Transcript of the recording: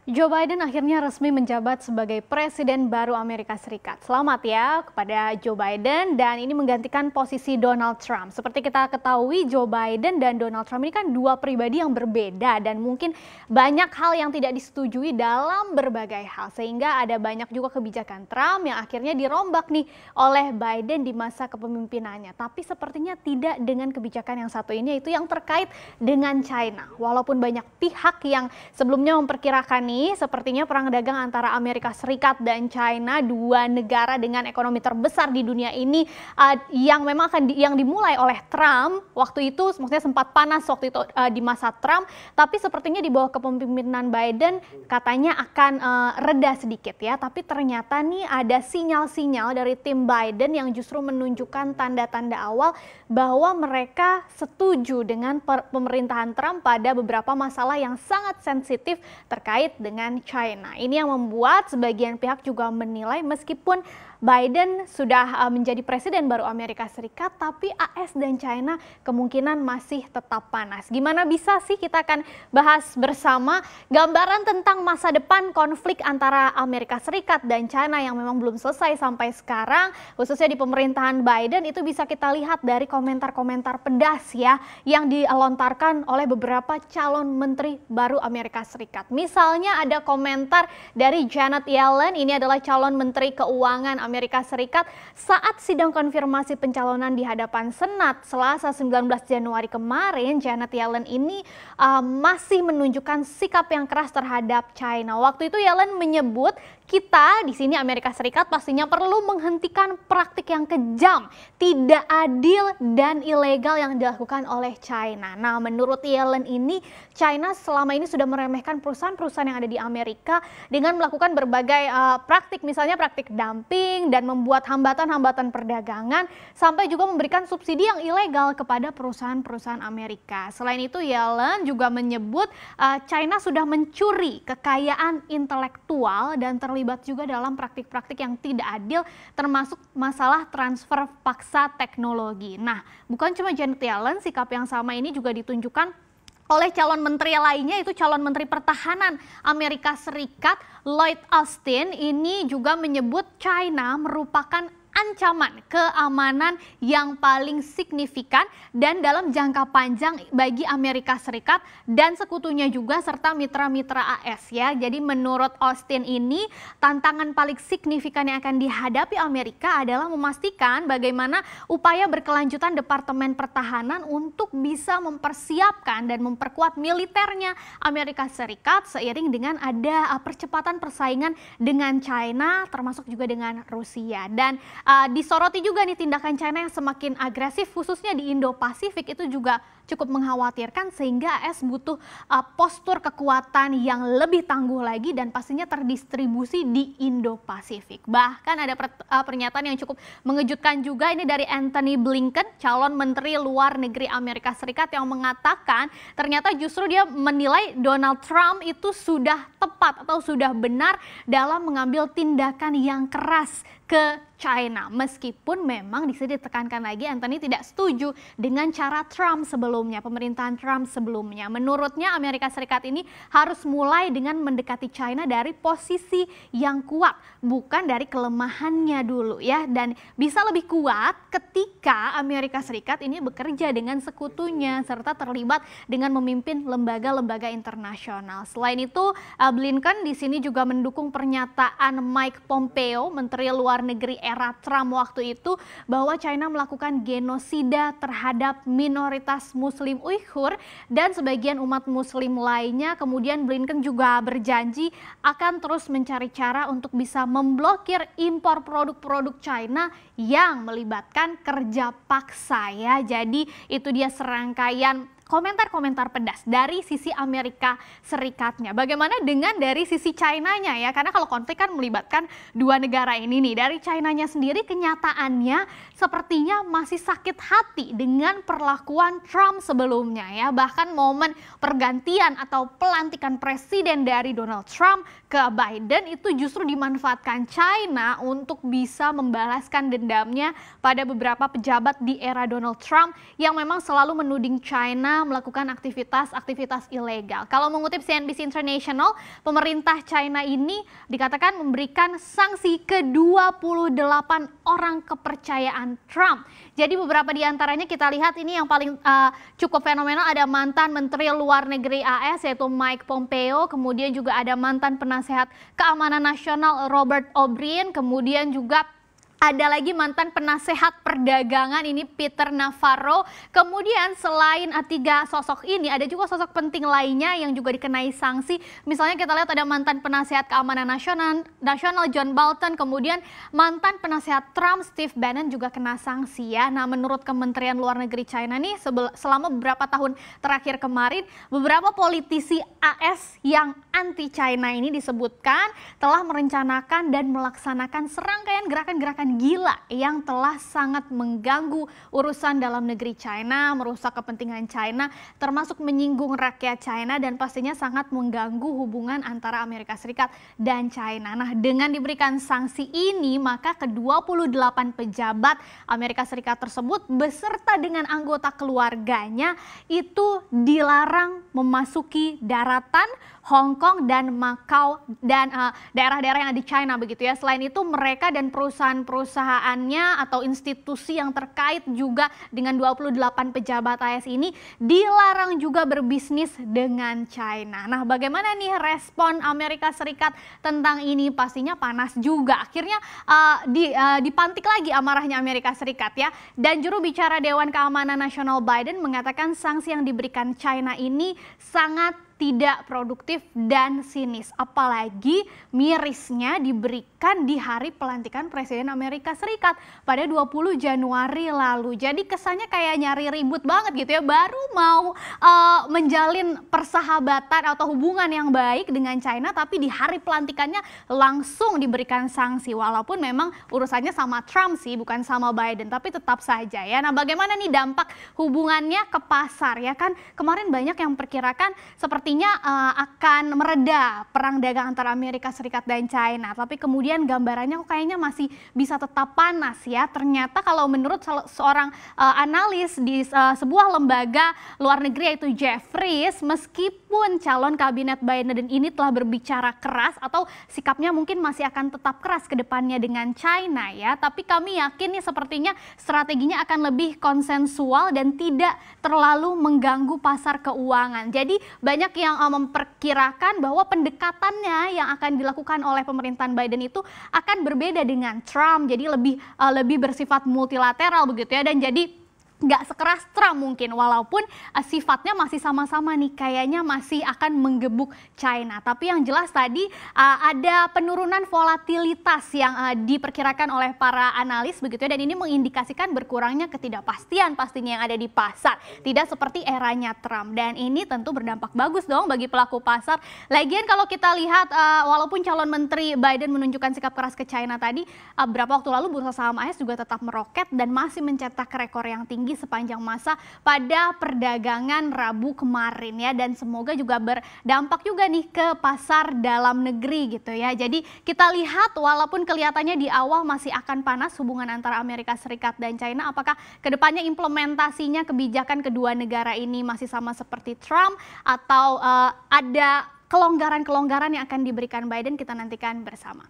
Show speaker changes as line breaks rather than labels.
Joe Biden akhirnya resmi menjabat sebagai Presiden baru Amerika Serikat. Selamat ya kepada Joe Biden, dan ini menggantikan posisi Donald Trump. Seperti kita ketahui, Joe Biden dan Donald Trump ini kan dua pribadi yang berbeda dan mungkin banyak hal yang tidak disetujui dalam berbagai hal. Sehingga ada banyak juga kebijakan Trump yang akhirnya dirombak nih oleh Biden di masa kepemimpinannya. Tapi sepertinya tidak dengan kebijakan yang satu ini, yaitu yang terkait dengan China. Walaupun banyak pihak yang sebelumnya memperkirakan nih, sepertinya perang dagang antara Amerika Serikat dan China, dua negara dengan ekonomi terbesar di dunia ini, yang memang yang dimulai oleh Trump waktu itu, maksudnya sempat panas waktu itu di masa Trump, tapi sepertinya di bawah kepemimpinan Biden katanya akan reda sedikit ya. Tapi ternyata nih ada sinyal-sinyal dari tim Biden yang justru menunjukkan tanda-tanda awal bahwa mereka setuju dengan pemerintahan Trump pada beberapa masalah yang sangat sensitif terkait dengan China. Ini yang membuat sebagian pihak juga menilai meskipun Biden sudah menjadi presiden baru Amerika Serikat, tapi AS dan China kemungkinan masih tetap panas. Gimana bisa sih, kita akan bahas bersama gambaran tentang masa depan konflik antara Amerika Serikat dan China yang memang belum selesai sampai sekarang, khususnya di pemerintahan Biden. Itu bisa kita lihat dari komentar-komentar pedas ya yang dilontarkan oleh beberapa calon menteri baru Amerika Serikat. Misalnya ada komentar dari Janet Yellen, ini adalah calon menteri keuangan Amerika Serikat, saat sidang konfirmasi pencalonan di hadapan Senat Selasa 19 Januari kemarin. Janet Yellen ini masih menunjukkan sikap yang keras terhadap China. Waktu itu Yellen menyebut, kita di sini Amerika Serikat pastinya perlu menghentikan praktik yang kejam, tidak adil dan ilegal yang dilakukan oleh China. Nah, menurut Yellen ini, China selama ini sudah meremehkan perusahaan-perusahaan yang ada di Amerika dengan melakukan berbagai praktik, misalnya praktik dumping dan membuat hambatan-hambatan perdagangan, sampai juga memberikan subsidi yang ilegal kepada perusahaan-perusahaan Amerika. Selain itu, Yellen juga menyebut China sudah mencuri kekayaan intelektual dan terlibat juga dalam praktik-praktik yang tidak adil, termasuk masalah transfer paksa teknologi. Nah, bukan cuma Janet Yellen, sikap yang sama ini juga ditunjukkan oleh calon menteri lainnya, itu calon menteri pertahanan Amerika Serikat Lloyd Austin. Ini juga menyebut China merupakan ancaman keamanan yang paling signifikan dan dalam jangka panjang bagi Amerika Serikat dan sekutunya juga, serta mitra-mitra AS ya. Jadi menurut Austin ini, tantangan paling signifikan yang akan dihadapi Amerika adalah memastikan bagaimana upaya berkelanjutan Departemen Pertahanan untuk bisa mempersiapkan dan memperkuat militernya Amerika Serikat seiring dengan ada percepatan persaingan dengan China, termasuk juga dengan Rusia. Dan disoroti juga nih tindakan China yang semakin agresif, khususnya di Indo-Pasifik, itu juga cukup mengkhawatirkan, sehingga AS butuh postur kekuatan yang lebih tangguh lagi dan pastinya terdistribusi di Indo-Pasifik. Bahkan ada pernyataan yang cukup mengejutkan juga, ini dari Antony Blinken, calon Menteri Luar Negeri Amerika Serikat, yang mengatakan ternyata justru dia menilai Donald Trump itu sudah tepat atau sudah benar dalam mengambil tindakan yang keras ke China. Meskipun memang di sini ditekankan lagi, Anthony tidak setuju dengan cara Trump sebelumnya, pemerintahan Trump sebelumnya. Menurutnya Amerika Serikat ini harus mulai dengan mendekati China dari posisi yang kuat, bukan dari kelemahannya dulu ya. Dan bisa lebih kuat ketika Amerika Serikat ini bekerja dengan sekutunya serta terlibat dengan memimpin lembaga-lembaga internasional. Selain itu, Blinken di sini juga mendukung pernyataan Mike Pompeo, Menteri Luar Negeri era Trump waktu itu, bahwa China melakukan genosida terhadap minoritas Muslim Uighur dan sebagian umat Muslim lainnya. Kemudian Blinken juga berjanji akan terus mencari cara untuk bisa memblokir impor produk-produk China yang melibatkan kerja paksa ya. Jadi itu dia serangkaian komentar-komentar pedas dari sisi Amerika Serikatnya. Bagaimana dengan dari sisi China-nya ya? Karena kalau konflik kan melibatkan dua negara ini nih. Dari China-nya sendiri, kenyataannya sepertinya masih sakit hati dengan perlakuan Trump sebelumnya ya. Bahkan momen pergantian atau pelantikan presiden dari Donald Trump ke Biden itu justru dimanfaatkan China untuk bisa membalaskan dendamnya pada beberapa pejabat di era Donald Trump yang memang selalu menuding China China melakukan aktivitas ilegal. Kalau mengutip CNBC International, pemerintah China ini dikatakan memberikan sanksi ke 28 orang kepercayaan Trump. Jadi beberapa di antaranya kita lihat ini yang paling cukup fenomenal, ada mantan Menteri Luar Negeri AS yaitu Mike Pompeo, kemudian juga ada mantan penasehat keamanan nasional Robert O'Brien, kemudian juga ada lagi mantan penasehat perdagangan ini Peter Navarro. Kemudian selain tiga sosok ini ada juga sosok penting lainnya yang juga dikenai sanksi. Misalnya kita lihat ada mantan penasehat keamanan nasional John Bolton, kemudian mantan penasehat Trump Steve Bannon juga kena sanksi ya. Nah, menurut Kementerian Luar Negeri China nih selama beberapa tahun terakhir kemarin, beberapa politisi AS yang anti China ini disebutkan telah merencanakan dan melaksanakan serangkaian gerakan-gerakan gila yang telah sangat mengganggu urusan dalam negeri China, merusak kepentingan China, termasuk menyinggung rakyat China dan pastinya sangat mengganggu hubungan antara Amerika Serikat dan China. Nah, dengan diberikan sanksi ini, maka ke-28 pejabat Amerika Serikat tersebut beserta dengan anggota keluarganya itu dilarang memasuki daratan Hong Kong dan Macau dan daerah-daerah yang ada di China begitu ya. Selain itu mereka dan perusahaannya atau institusi yang terkait juga dengan 28 pejabat AS ini dilarang juga berbisnis dengan China. Nah, bagaimana nih respon Amerika Serikat tentang ini? Pastinya panas juga. Akhirnya dipantik lagi amarahnya Amerika Serikat ya. Dan juru bicara Dewan Keamanan Nasional Biden mengatakan sanksi yang diberikan China ini sangat tidak produktif dan sinis. Apalagi mirisnya diberikan di hari pelantikan Presiden Amerika Serikat pada 20 Januari lalu. Jadi kesannya kayak nyari ribut banget gitu ya. Baru mau menjalin persahabatan atau hubungan yang baik dengan China, tapi di hari pelantikannya langsung diberikan sanksi. Walaupun memang urusannya sama Trump sih, bukan sama Biden, tapi tetap saja ya. Nah, bagaimana nih dampak hubungannya ke pasar ya kan? Kemarin banyak yang perkirakan sepertinya akan mereda perang dagang antara Amerika Serikat dan China. Tapi kemudian gambarannya kok kayaknya masih bisa tetap panas ya. Ternyata kalau menurut seorang analis di sebuah lembaga luar negeri yaitu Jeffries, meskipun calon kabinet Biden ini telah berbicara keras atau sikapnya mungkin masih akan tetap keras ke depannya dengan China ya. Tapi kami yakin nih sepertinya strateginya akan lebih konsensual dan tidak terlalu mengganggu pasar keuangan. Jadi banyak yang memperkirakan bahwa pendekatannya yang akan dilakukan oleh pemerintahan Biden itu akan berbeda dengan Trump, jadi lebih bersifat multilateral begitu ya, dan jadi nggak sekeras Trump mungkin, walaupun sifatnya masih sama-sama nih, kayaknya masih akan menggebuk China. Tapi yang jelas tadi ada penurunan volatilitas yang diperkirakan oleh para analis begitu ya, dan ini mengindikasikan berkurangnya ketidakpastian pastinya yang ada di pasar. Tidak seperti eranya Trump, dan ini tentu berdampak bagus dong bagi pelaku pasar. Lagian kalau kita lihat walaupun calon menteri Biden menunjukkan sikap keras ke China tadi, beberapa waktu lalu bursa saham AS juga tetap meroket dan masih mencetak rekor yang tinggi sepanjang masa pada perdagangan Rabu kemarin ya, dan semoga juga berdampak juga nih ke pasar dalam negeri gitu ya. Jadi kita lihat walaupun kelihatannya di awal masih akan panas hubungan antara Amerika Serikat dan China, apakah kedepannya implementasinya kebijakan kedua negara ini masih sama seperti Trump atau ada kelonggaran-kelonggaran yang akan diberikan Biden, kita nantikan bersama.